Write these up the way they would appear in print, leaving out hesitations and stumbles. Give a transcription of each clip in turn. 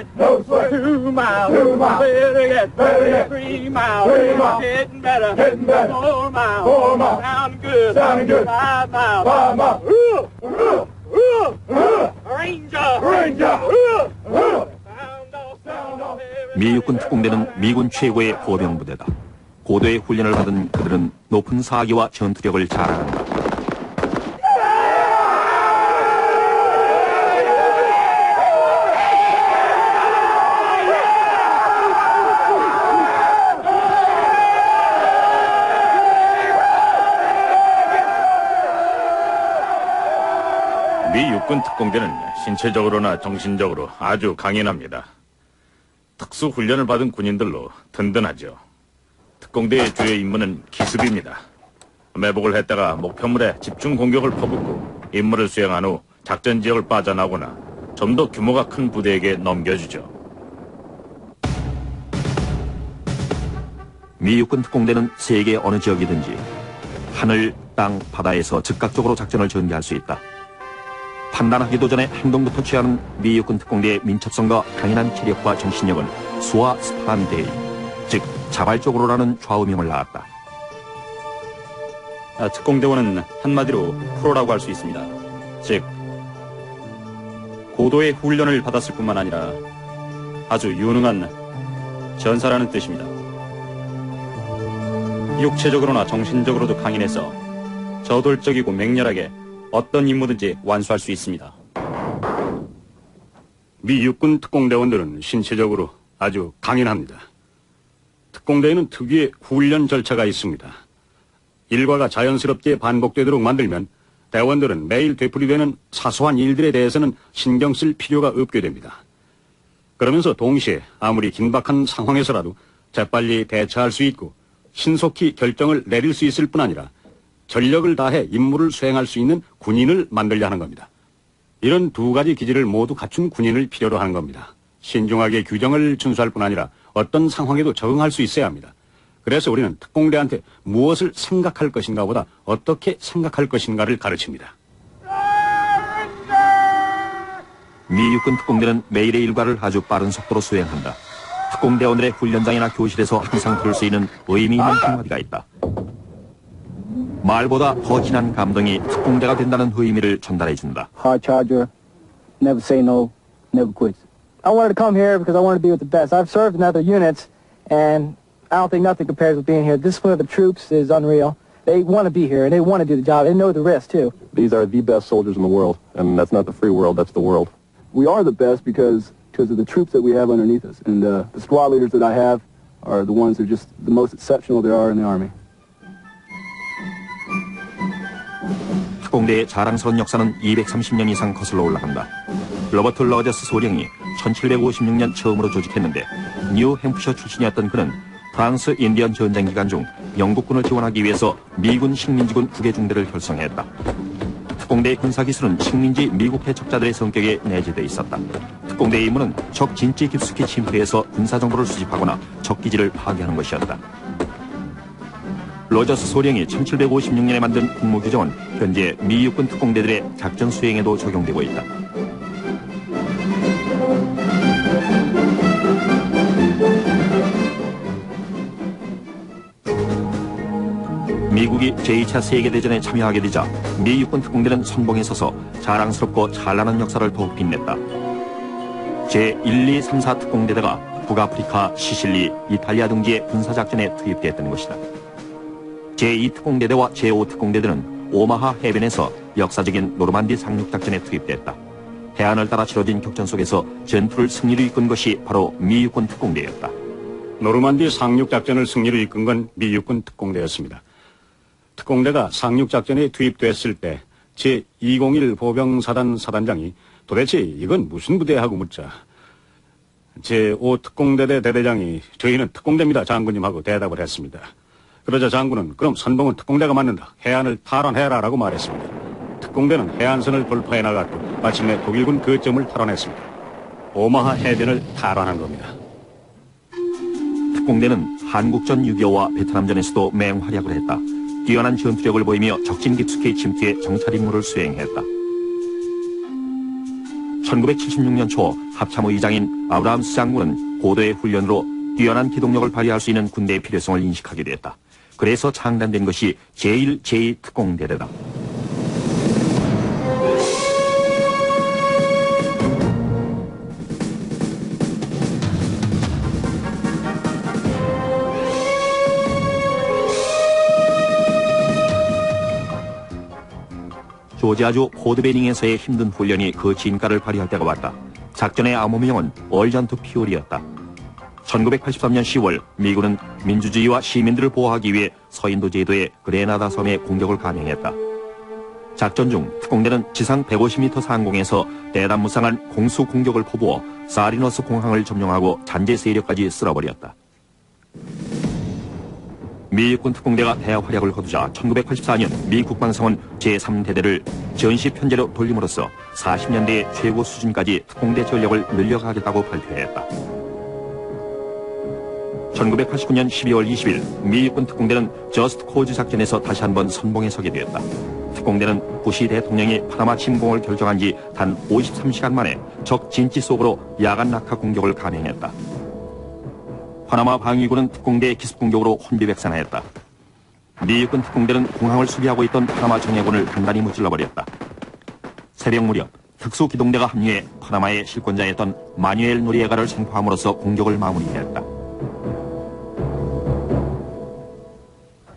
get 2 miles. Better get 3 miles. Getting better. 4 miles. Sound good. 5 miles. Ranger. 미 육군 특공대는 미군 최고의 보병 부대다. 고도의 훈련을 받은 그들은 높은 사기와 전투력을 자랑한다. 미 육군 특공대는 신체적으로나 정신적으로 아주 강인합니다. 특수훈련을 받은 군인들로 든든하죠. 특공대의 주요 임무는 기습입니다. 매복을 했다가 목표물에 집중 공격을 퍼붓고 임무를 수행한 후 작전 지역을 빠져나오거나 좀 더 규모가 큰 부대에게 넘겨주죠. 미 육군 특공대는 세계 어느 지역이든지 하늘, 땅, 바다에서 즉각적으로 작전을 전개할 수 있다. 판단하기도 전에 행동부터 취하는 미 육군 특공대의 민첩성과 강인한 체력과 정신력은 수와 스파란 대위, 즉 자발적으로라는 좌우명을 낳았다. 특공대원은 한마디로 프로라고 할 수 있습니다. 즉 고도의 훈련을 받았을 뿐만 아니라 아주 유능한 전사라는 뜻입니다. 육체적으로나 정신적으로도 강인해서 저돌적이고 맹렬하게 어떤 임무든지 완수할 수 있습니다. 미 육군 특공대원들은 신체적으로 아주 강인합니다. 특공대에는 특유의 훈련 절차가 있습니다. 일과가 자연스럽게 반복되도록 만들면 대원들은 매일 되풀이되는 사소한 일들에 대해서는 신경 쓸 필요가 없게 됩니다. 그러면서 동시에 아무리 긴박한 상황에서라도 재빨리 대처할 수 있고 신속히 결정을 내릴 수 있을 뿐 아니라 전력을 다해 임무를 수행할 수 있는 군인을 만들려 하는 겁니다. 이런 두 가지 기질을 모두 갖춘 군인을 필요로 하는 겁니다. 신중하게 규정을 준수할 뿐 아니라 어떤 상황에도 적응할 수 있어야 합니다. 그래서 우리는 특공대한테 무엇을 생각할 것인가 보다 어떻게 생각할 것인가를 가르칩니다. 미 육군 특공대는 매일의 일과를 아주 빠른 속도로 수행한다. 특공대원들의 훈련장이나 교실에서 항상 들을 수 있는 의미 있는 한마디가 있다. 말보다 더 진한 감동이 특공대가 된다는 의미를 전달해준다. Hard charger, never say no, never quits. I wanted to come here because I wanted to be with the best. I've served in other units, and I don't think nothing compares with being here. The discipline of the troops is unreal. They want to be here, and they want to do the job. They know the risk, too. These are the best soldiers in the world, and that's not the free world, that's the world. We are the best because of the troops that we have underneath us, and the squad leaders that I have are the ones that are just the most exceptional there are in the Army. 특공대의 자랑스러운 역사는 230년 이상 거슬러 올라간다. 로버트 러저스 소령이 1756년 처음으로 조직했는데 뉴햄프셔 출신이었던 그는 프랑스 인디언 전쟁 기간 중 영국군을 지원하기 위해서 미군 식민지군 국외중대를 결성했다. 특공대의 군사기술은 식민지 미국 해적자들의 성격에 내재돼 있었다. 특공대의 임무는 적 진지에 깊숙이 침투해서 군사정보를 수집하거나 적 기지를 파괴하는 것이었다. 로저스 소령이 1756년에 만든 국무규정은 현재 미 육군 특공대들의 작전 수행에도 적용되고 있다. 미국이 제2차 세계대전에 참여하게 되자 미 육군 특공대는 선봉에 서서 자랑스럽고 찬란한 역사를 더욱 빛냈다. 제1, 2, 3, 4 특공대대가 북아프리카, 시실리, 이탈리아 등지의 군사작전에 투입됐던 것이다. 제2특공대대와 제5특공대대는 오마하 해변에서 역사적인 노르만디 상륙작전에 투입됐다. 해안을 따라 치러진 격전 속에서 전투를 승리로 이끈 것이 바로 미 육군 특공대였다. 노르만디 상륙작전을 승리로 이끈 건 미 육군 특공대였습니다. 특공대가 상륙작전에 투입됐을 때 제201 보병사단 사단장이 도대체 이건 무슨 부대야 하고 묻자 제5특공대대 대대장이 저희는 특공대입니다 장군님 하고 대답을 했습니다. 그러자 장군은 그럼 선봉은 특공대가 맞는다. 해안을 탈환해라 라고 말했습니다. 특공대는 해안선을 돌파해 나갔고 마침내 독일군 거점을 탈환했습니다. 오마하 해변을 탈환한 겁니다. 특공대는 한국전 6.25와 베트남전에서도 맹활약을 했다. 뛰어난 전투력을 보이며 적진 깊숙이 침투해 정찰 임무를 수행했다. 1976년 초 합참의장인 아브라함스 장군은 고도의 훈련으로 뛰어난 기동력을 발휘할 수 있는 군대의 필요성을 인식하게 되었다. 그래서 창단된 것이 제1제2특공대대다. 조지아주 포드베닝에서의 힘든 훈련이 그 진가를 발휘할 때가 왔다. 작전의 암호명은 얼전투 피올이었다. 1983년 10월 미군은 민주주의와 시민들을 보호하기 위해 서인도 제도의 그레나다 섬에 공격을 감행했다. 작전 중 특공대는 지상 150m 상공에서 대담무쌍한 공수 공격을 퍼부어 사리너스 공항을 점령하고 잔재 세력까지 쓸어버렸다. 미 육군 특공대가 대활약을 거두자 1984년 미 국방성은 제3대대를 전시 편제로 돌림으로써 40년대의 최고 수준까지 특공대 전력을 늘려가겠다고 발표했다. 1989년 12월 20일 미 육군 특공대는 저스트 코즈 작전에서 다시 한번 선봉에 서게 되었다. 특공대는 부시 대통령이 파나마 침공을 결정한 지 단 53시간 만에 적 진지 속으로 야간 낙하 공격을 감행했다. 파나마 방위군은 특공대의 기습 공격으로 혼비백산하였다. 미 육군 특공대는 공항을 수비하고 있던 파나마 정예군을 단단히 무찔러버렸다. 새벽 무렵 특수기동대가 합류해 파나마의 실권자였던 마뉴엘 노리에가를 생포함으로써 공격을 마무리했다.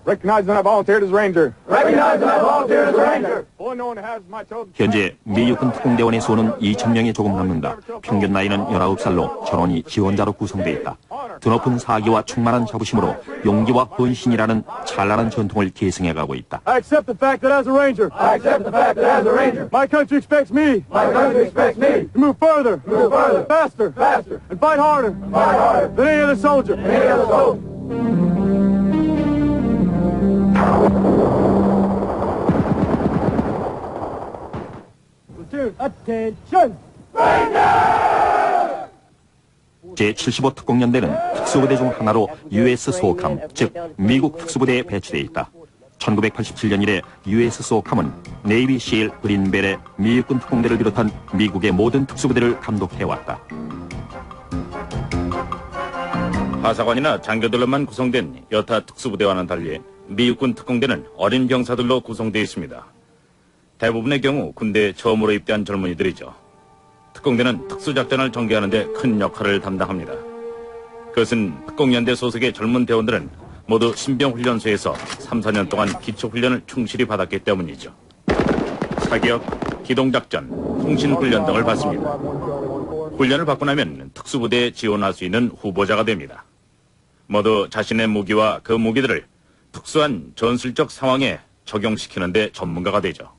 Recognize that I volunteered as Ranger. Recognize that I volunteered as Ranger. Boy, no one has my chosen. 현재 미 육군 특공대원의 수는 2,000명이 조금 넘는다. 평균 나이는 19살로 전원이 지원자로 구성되어 있다. 드높은 사기와 충만한 자부심으로 용기와 헌신이라는 찬란한 전통을 계승해가고 있다. I accept the fact that as a Ranger. I accept the fact that as a Ranger. My country expects me. My country expects me to move further, faster, and fight harder, than any other soldier. Any other soldier. Attention! 제75 특공연대는 특수부대 중 하나로 US 소캄, 즉 미국 특수부대에 배치되어 있다. 1987년 이래 US 소캄은 네이비 실 그린벨의 미 육군 특공대를 비롯한 미국의 모든 특수부대를 감독해왔다. 하사관이나 장교들로만 구성된 여타 특수부대와는 달리 미 육군 특공대는 어린 병사들로 구성되어 있습니다. 대부분의 경우 군대에 처음으로 입대한 젊은이들이죠. 특공대는 특수작전을 전개하는 데 큰 역할을 담당합니다. 그것은 특공연대 소속의 젊은 대원들은 모두 신병훈련소에서 3, 4년 동안 기초훈련을 충실히 받았기 때문이죠. 사격, 기동작전, 통신훈련 등을 받습니다. 훈련을 받고 나면 특수부대에 지원할 수 있는 후보자가 됩니다. 모두 자신의 무기와 그 무기들을 특수한 전술적 상황에 적용시키는 데 전문가가 되죠.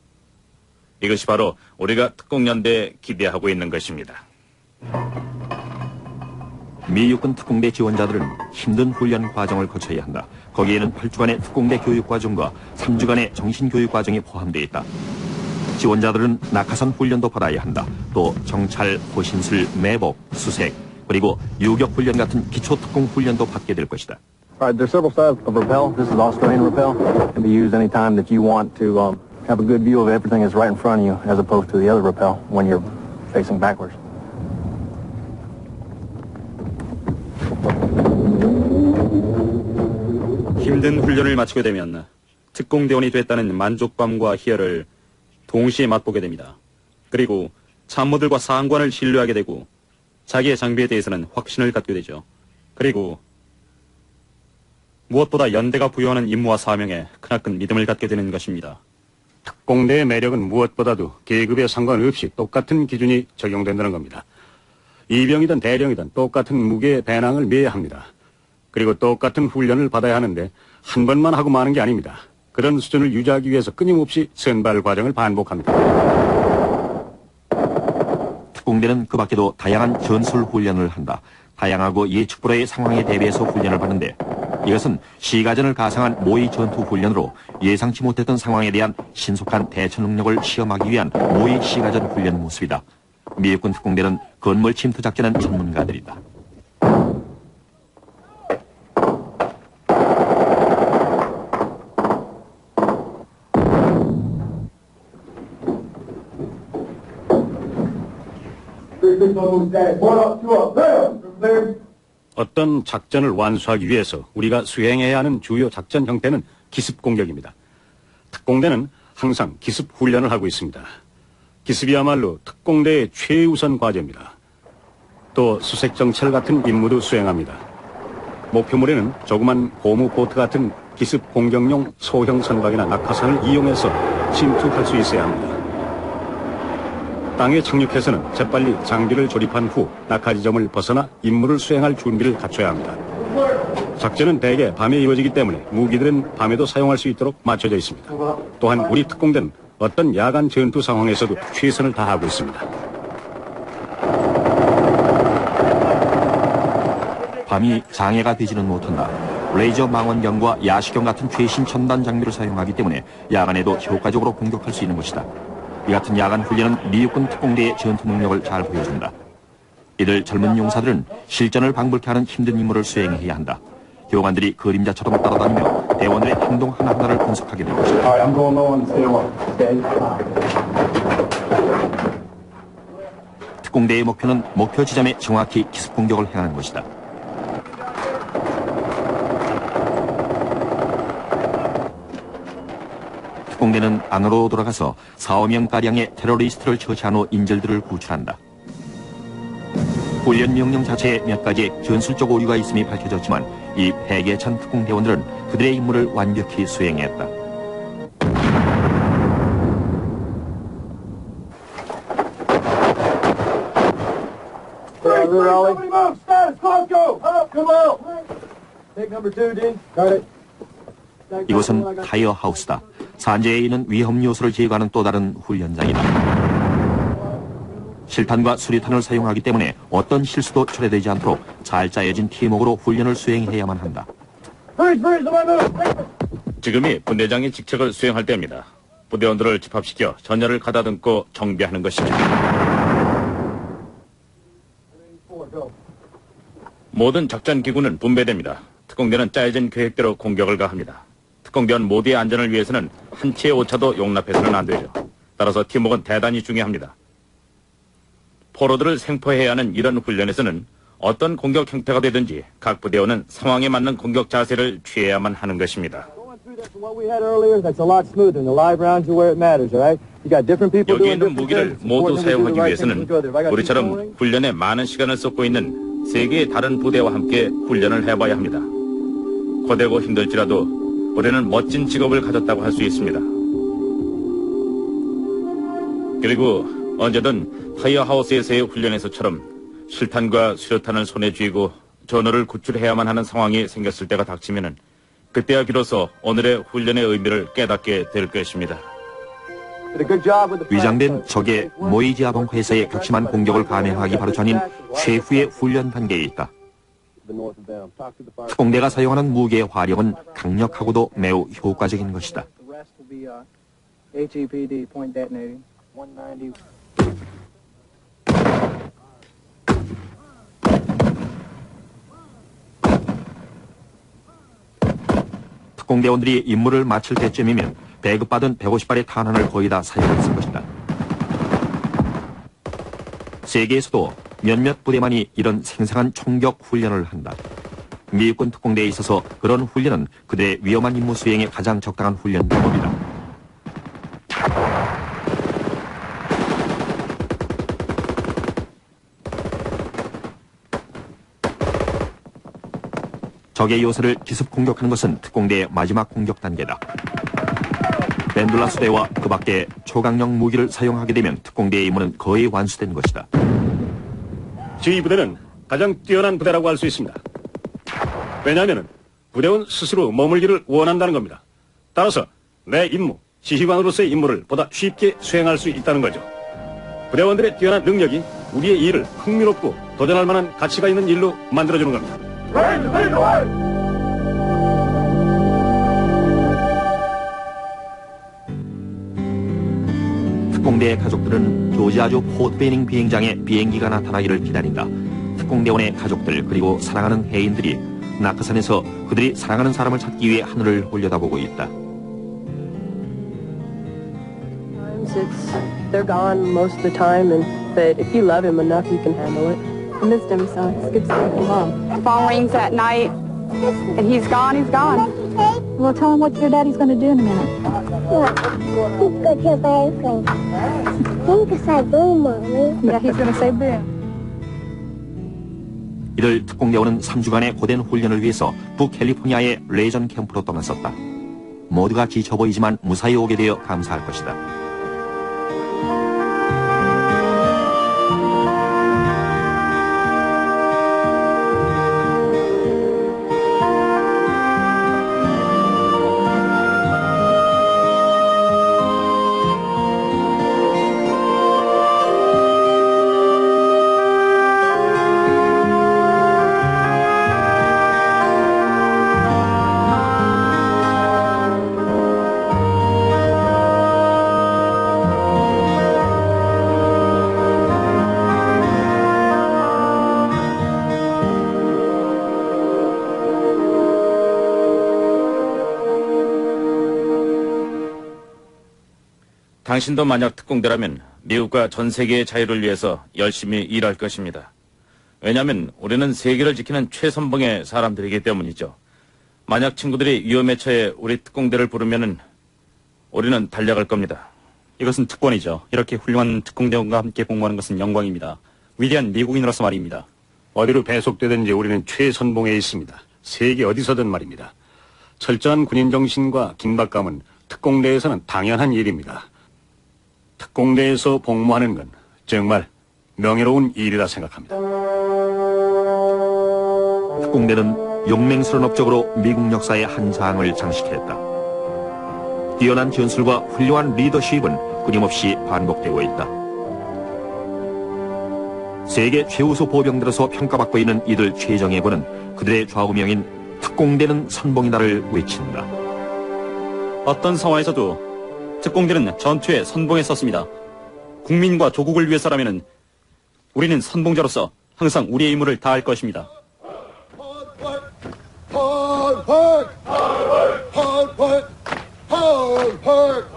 이것이 바로 우리가 특공연대에 기대하고 있는 것입니다. 미 육군 특공대 지원자들은 힘든 훈련 과정을 거쳐야 한다. 거기에는 8주간의 특공대 교육 과정과 3주간의 정신교육 과정이 포함되어 있다. 지원자들은 낙하산 훈련도 받아야 한다. 또 정찰, 호신술, 매복, 수색, 그리고 유격 훈련 같은 기초 특공 훈련도 받게 될 것이다. Alright, there's several styles of rappel. This is Australian rappel. It can be used anytime that you want to have a good view of everything that's right in front of you, as opposed to the other rappel when you're facing backwards. 힘든 훈련을 마치게 되면 특공대원이 됐다는 만족감과 희열을 동시에 맛보게 됩니다. 그리고 참모들과 상관을 신뢰하게 되고 자기의 장비에 대해서는 확신을 갖게 되죠. 그리고 무엇보다 연대가 부여하는 임무와 사명에 크나큰 믿음을 갖게 되는 것입니다. 특공대의 매력은 무엇보다도 계급에 상관없이 똑같은 기준이 적용된다는 겁니다. 이병이든 대령이든 똑같은 무게의 배낭을 매야 합니다. 그리고 똑같은 훈련을 받아야 하는데 한 번만 하고 마는 게 아닙니다. 그런 수준을 유지하기 위해서 끊임없이 선발 과정을 반복합니다. 특공대는 그 밖에도 다양한 전술 훈련을 한다. 다양하고 예측 불허의 상황에 대비해서 훈련을 받는데 이것은 시가전을 가상한 모의 전투 훈련으로 예상치 못했던 상황에 대한 신속한 대처 능력을 시험하기 위한 모의 시가전 훈련 모습이다. 미 육군 특공대는 건물 침투 작전은 전문가들이다. 어떤 작전을 완수하기 위해서 우리가 수행해야 하는 주요 작전 형태는 기습 공격입니다. 특공대는 항상 기습 훈련을 하고 있습니다. 기습이야말로 특공대의 최우선 과제입니다. 또 수색 정찰 같은 임무도 수행합니다. 목표물에는 조그만 고무 보트 같은 기습 공격용 소형 선박이나 낙하산을 이용해서 침투할 수 있어야 합니다. 땅에 착륙해서는 재빨리 장비를 조립한 후 낙하 지점을 벗어나 임무를 수행할 준비를 갖춰야 합니다. 작전은 대개 밤에 이루어지기 때문에 무기들은 밤에도 사용할 수 있도록 맞춰져 있습니다. 또한 우리 특공대는 어떤 야간 전투 상황에서도 최선을 다하고 있습니다. 밤이 장애가 되지는 못한다. 레이저 망원경과 야시경 같은 최신 첨단 장비를 사용하기 때문에 야간에도 효과적으로 공격할 수 있는 것이다. 이 같은 야간 훈련은 미육군 특공대의 전투 능력을 잘 보여준다. 이들 젊은 용사들은 실전을 방불케 하는 힘든 임무를 수행해야 한다. 교관들이 그림자처럼 따라다니며 대원들의 행동 하나하나를 분석하게 될 것이다. 특공대의 목표는 목표 지점에 정확히 기습 공격을 행하는 것이다. 특공대는 안으로 돌아가서 4~5명가량의 테러리스트를 처치한 후 인질들을 구출한다. 훈련 명령 자체에 몇 가지 전술적 오류가 있음이 밝혀졌지만 이 폐기찬 특공대원들은 그들의 임무를 완벽히 수행했다. 이곳은 타이어 하우스다. 산재에 있는 위험 요소를 제거하는 또 다른 훈련장이다. 실탄과 수리탄을 사용하기 때문에 어떤 실수도 초래되지 않도록 잘 짜여진 팀워크로 훈련을 수행해야만 한다. 지금이 분대장의 직책을 수행할 때입니다. 부대원들을 집합시켜 전열을 가다듬고 정비하는 것이죠. 모든 작전 기구는 분배됩니다. 특공대는 짜여진 계획대로 공격을 가합니다. 특공대원 모두의 안전을 위해서는 한 치의 오차도 용납해서는 안 되죠. 따라서 팀워크는 대단히 중요합니다. 포로들을 생포해야 하는 이런 훈련에서는 어떤 공격 형태가 되든지 각 부대원은 상황에 맞는 공격 자세를 취해야만 하는 것입니다. 여기 있는 무기를 모두 사용하기 위해서는 우리처럼 훈련에 많은 시간을 쏟고 있는 세 개의 다른 부대와 함께 훈련을 해봐야 합니다. 고되고 힘들지라도 우리는 멋진 직업을 가졌다고 할 수 있습니다. 그리고 언제든 타이어하우스에서의 훈련에서처럼 실탄과 수류탄을 손에 쥐고 전어를 구출해야만 하는 상황이 생겼을 때가 닥치면은 그때야 비로소 오늘의 훈련의 의미를 깨닫게 될 것입니다. 위장된 적의 모이지아봉 회사의 격심한 공격을 감행하기 바로 전인 최후의 훈련 단계에 있다. 특공대가 사용하는 무기의 화력은 강력하고도 매우 효과적인 것이다. 특공대원들이 임무를 마칠 때쯤이면 배급받은 150발의 탄환을 거의 다 사용했을 것이다. 세계에서도 몇몇 부대만이 이런 생생한 총격 훈련을 한다. 미육군 특공대에 있어서 그런 훈련은 그들의 위험한 임무 수행에 가장 적당한 훈련 방법이다. 적의 요새를 기습 공격하는 것은 특공대의 마지막 공격 단계다. 벤둘라 수대와 그 밖에 초강력 무기를 사용하게 되면 특공대의 임무는 거의 완수된 것이다. 지휘 부대는 가장 뛰어난 부대라고 할 수 있습니다. 왜냐하면 부대원 스스로 머물기를 원한다는 겁니다. 따라서 내 임무, 지휘관으로서의 임무를 보다 쉽게 수행할 수 있다는 거죠. 부대원들의 뛰어난 능력이 우리의 일을 흥미롭고 도전할 만한 가치가 있는 일로 만들어주는 겁니다. 특공대의 가족들은 조지아주 포트 베닝 비행장에 비행기가 나타나기를 기다린다. 특공대원의 가족들 그리고 사랑하는 해인들이 낙하산에서 그들이 사랑하는 사람을 찾기 위해 하늘을 올려다보고 있다. They're gone most of the time, and but if you love him enough, you can handle it. I missed him, so it's good to see him, Mom. Phone rings at night, and he's gone, he's gone. Well, tell him what your daddy's going to do in a minute. What? He's going to bury things. He's going to say boo, Mommy. Yeah, he's going to say boo. 이들 특공대원은 3주간의 고된 훈련을 위해서 북캘리포니아의 레이전 캠프로 떠났었다. 모두가 지쳐 보이지만 무사히 오게 되어 감사할 것이다. 당신도 만약 특공대라면 미국과 전 세계의 자유를 위해서 열심히 일할 것입니다. 왜냐하면 우리는 세계를 지키는 최선봉의 사람들이기 때문이죠. 만약 친구들이 위험에 처해 우리 특공대를 부르면은 우리는 달려갈 겁니다. 이것은 특권이죠. 이렇게 훌륭한 특공대원과 함께 복무하는 것은 영광입니다. 위대한 미국인으로서 말입니다. 어디로 배속되든지 우리는 최선봉에 있습니다. 세계 어디서든 말입니다. 철저한 군인 정신과 긴박감은 특공대에서는 당연한 일입니다. 특공대에서 복무하는 건 정말 명예로운 일이라 생각합니다. 특공대는 용맹스러운 업적으로 미국 역사의 한 장을 장식했다. 뛰어난 전술과 훌륭한 리더십은 끊임없이 반복되고 있다. 세계 최우수 보병들에서 평가받고 있는 이들 최정예군은 그들의 좌우명인 특공대는 선봉이다를 외친다. 어떤 상황에서도 특공대는 전투에 선봉에 섰습니다. 국민과 조국을 위해서라면 우리는 선봉자로서 항상 우리의 임무를 다할 것입니다. Hard work, hard work, hard work.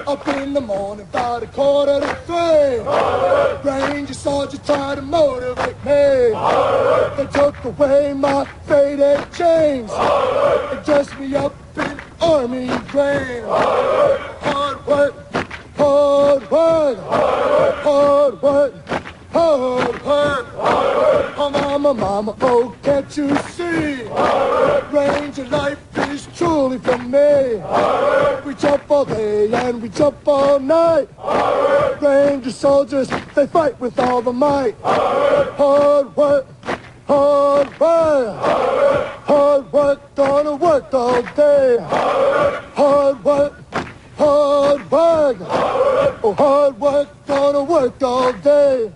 Up in the morning, about 2:45. Ranger soldiers try to motivate me. They took away my faded chains and dressed me up in army grain. Hard work, hard work, hard work, hard work. Oh mama, mama, oh can't you see? Ranger life is truly for me. We jump all day and we jump all night. Ranger soldiers, they fight with all the might. Hard work, hard work, hard work, gonna work all day. Hard work, hard work, oh hard work, gonna work all day.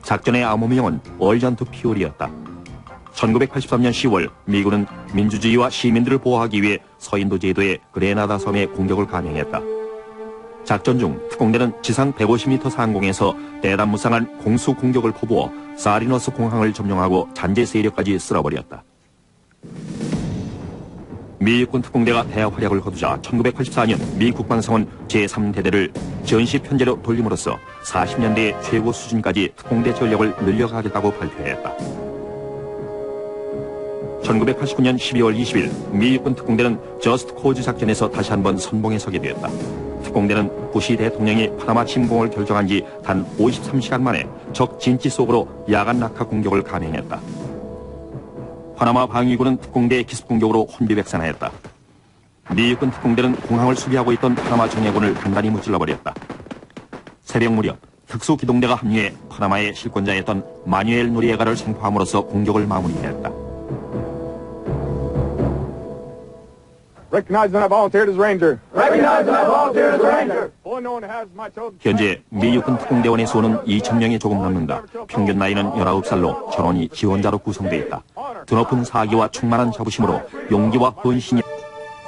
작전의 암호명은 월전투 피올이었다. 1983년 10월 미군은 민주주의와 시민들을 보호하기 위해 서인도 제도의 그레나다 섬에 공격을 감행했다. 작전 중 특공대는 지상 150m 상공에서 대담무쌍한 공수 공격을 퍼부어 사리너스 공항을 점령하고 잔재 세력까지 쓸어버렸다. 미 육군 특공대가 대활약을 거두자 1984년 미 국방성은 제3대대를 전시 편제로 돌림으로써 40년대의 최고 수준까지 특공대 전력을 늘려가겠다고 발표했다. 1989년 12월 20일 미 육군 특공대는 저스트 코즈 작전에서 다시 한번 선봉에 서게 되었다. 특공대는 부시 대통령이 파나마 침공을 결정한 지 단 53시간 만에 적 진지 속으로 야간 낙하 공격을 감행했다. 파나마 방위군은 특공대의 기습 공격으로 혼비백산하였다. 미 육군 특공대는 공항을 수비하고 있던 파나마 정예군을 단단히 무찔러버렸다. 새벽 무렵 특수기동대가 합류해 파나마의 실권자였던 마뉴엘 노리에가를 생포함으로써 공격을 마무리했다. Recognize that I volunteered as Ranger. Recognize that I volunteered as Ranger. All known has my chosen. 현재 미 육군 특공대원의 수는 2,000명이 조금 넘는다. 평균 나이는 19살로 전원이 지원자로 구성되어 있다. 드높은 사기와 충만한 자부심으로 용기와 헌신이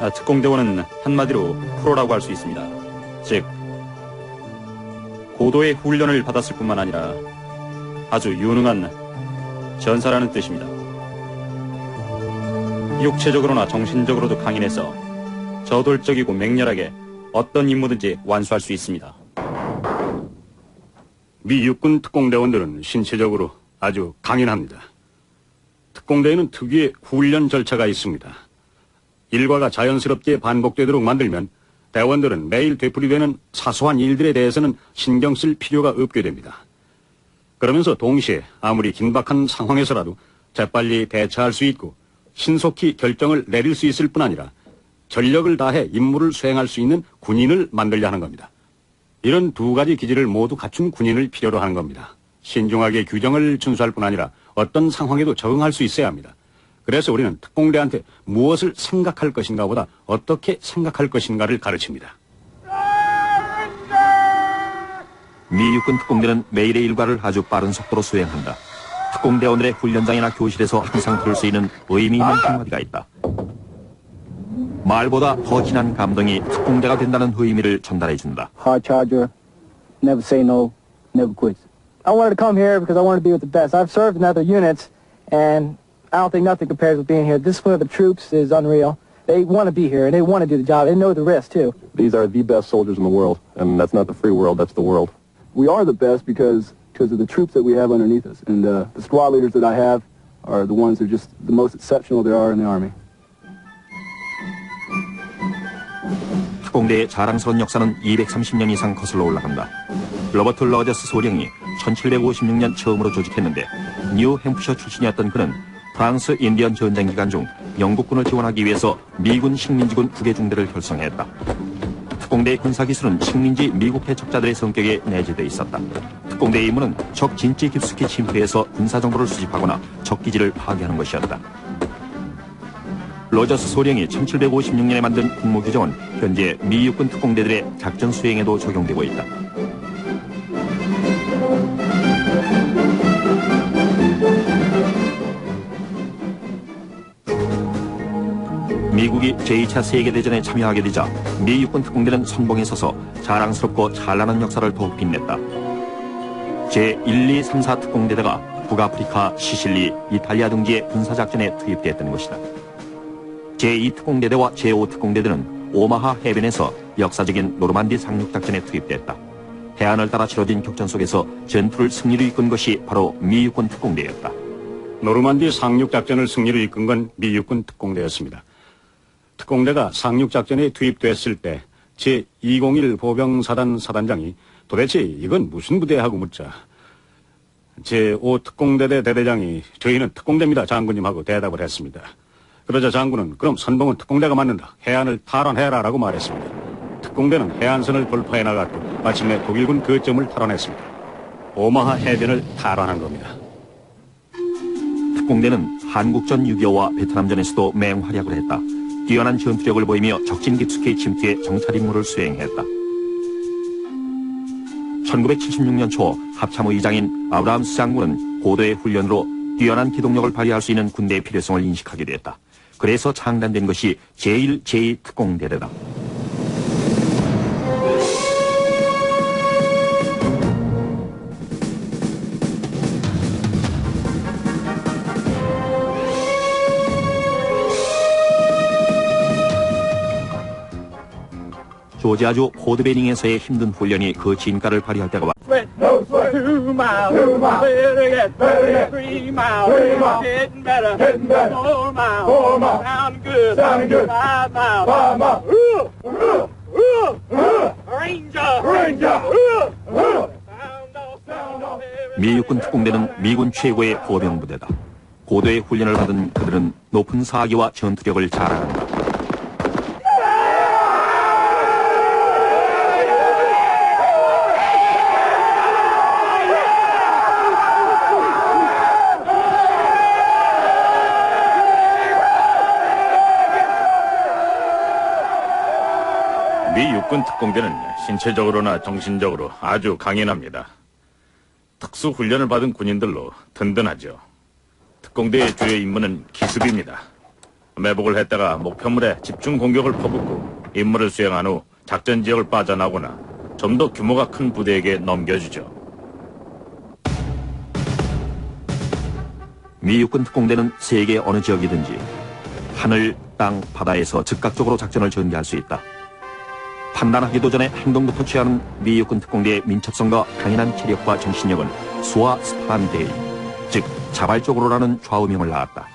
특공대원은 한마디로 프로라고 할 수 있습니다. 즉, 고도의 훈련을 받았을 뿐만 아니라 아주 유능한 전사라는 뜻입니다. 육체적으로나 정신적으로도 강인해서 저돌적이고 맹렬하게 어떤 임무든지 완수할 수 있습니다. 미 육군 특공대원들은 신체적으로 아주 강인합니다. 특공대에는 특유의 훈련 절차가 있습니다. 일과가 자연스럽게 반복되도록 만들면 대원들은 매일 되풀이되는 사소한 일들에 대해서는 신경 쓸 필요가 없게 됩니다. 그러면서 동시에 아무리 긴박한 상황에서라도 재빨리 대처할 수 있고 신속히 결정을 내릴 수 있을 뿐 아니라 전력을 다해 임무를 수행할 수 있는 군인을 만들려 하는 겁니다. 이런 두 가지 기질을 모두 갖춘 군인을 필요로 하는 겁니다. 신중하게 규정을 준수할 뿐 아니라 어떤 상황에도 적응할 수 있어야 합니다. 그래서 우리는 특공대한테 무엇을 생각할 것인가 보다 어떻게 생각할 것인가를 가르칩니다. 미 육군 특공대는 매일의 일과를 아주 빠른 속도로 수행한다. 특공대원들의 훈련장이나 교실에서 항상 들을 수 있는 의미 있는 한마디가 있다. 말보다 더 진한 감동이 특공대가 된다는 의미를 전달해준다. Hard charger, never say no, never quits. I wanted to come here because I wanted to be with the best. I've served in other units, and I don't think nothing compares with being here. The discipline of the troops is unreal. They want to be here, and they want to do the job. They know the risk, too. These are the best soldiers in the world, and that's not the free world, that's the world. We are the best because of the troops that we have underneath us, and the squad leaders that I have are the ones that are just the most exceptional there are in the Army. 특공대의 자랑스러운 역사는 230년 이상 거슬러 올라간다. 로버트 러저스 소령이 1756년 처음으로 조직했는데 뉴햄프셔 출신이었던 그는 프랑스 인디언 전쟁 기간 중 영국군을 지원하기 위해서 미군 식민지군 9개 중대를 결성했다. 특공대의 군사기술은 식민지 미국 해적자들의 성격에 내재되어 있었다. 특공대의 임무는 적 진지 깊숙이 침투해서 군사정보를 수집하거나 적 기지를 파괴하는 것이었다. 로저스 소령이 1756년에 만든 국무규정은 현재 미 육군 특공대들의 작전 수행에도 적용되고 있다. 미국이 제2차 세계대전에 참여하게 되자 미 육군 특공대는 선봉에 서서 자랑스럽고 찬란한 역사를 더욱 빛냈다. 제1, 2, 3, 4 특공대대가 북아프리카, 시실리, 이탈리아 등지의 군사작전에 투입됐던 것이다. 제2특공대대와 제5특공대대는 오마하 해변에서 역사적인 노르만디 상륙작전에 투입됐다. 해안을 따라 치러진 격전 속에서 전투를 승리로 이끈 것이 바로 미 육군 특공대였다. 노르만디 상륙작전을 승리로 이끈 건 미 육군 특공대였습니다. 특공대가 상륙작전에 투입됐을 때 제201 보병사단 사단장이 도대체 이건 무슨 부대하고 묻자 제5특공대대 대대장이 저희는 특공대입니다 장군님하고 대답을 했습니다. 그러자 장군은 그럼 선봉은 특공대가 맡는다. 해안을 탈환해라 라고 말했습니다. 특공대는 해안선을 돌파해 나갔고 마침내 독일군 거점을 탈환했습니다. 오마하 해변을 탈환한 겁니다. 특공대는 한국전 6.25와 베트남전에서도 맹활약을 했다. 뛰어난 전투력을 보이며 적진 깊숙이 침투해 정찰 임무를 수행했다. 1976년 초 합참의 의장인 아브라함스 장군은 고도의 훈련으로 뛰어난 기동력을 발휘할 수 있는 군대의 필요성을 인식하게 됐다. 그래서 창단된 것이 제1, 제2 특공대대다. 조지아주 포드베닝에서의 힘든 훈련이 그 진가를 발휘할 때가 왔다. No sweat. 2 miles. 2 miles. Better get. 3 miles. 3 miles. Getting better. 4 miles. 4 miles. Sounding good. 5 miles. 5 miles. Ranger. Ranger. 미 육군 특공대는 미군 최고의 보병부대다. 고도의 훈련을 받은 그들은 높은 사기와 전투력을 자랑한다. 미 육군 특공대는 신체적으로나 정신적으로 아주 강인합니다. 특수 훈련을 받은 군인들로 든든하죠. 특공대의 주요 임무는 기습입니다. 매복을 했다가 목표물에 집중 공격을 퍼붓고 임무를 수행한 후 작전 지역을 빠져나오거나 좀 더 규모가 큰 부대에게 넘겨주죠. 미 육군 특공대는 세계 어느 지역이든지 하늘, 땅, 바다에서 즉각적으로 작전을 전개할 수 있다. 판단하기도 전에 행동부터 취하는 미 육군 특공대의 민첩성과 강인한 체력과 정신력은 수와 스파란데이, 즉 자발적으로라는 좌우명을 낳았다.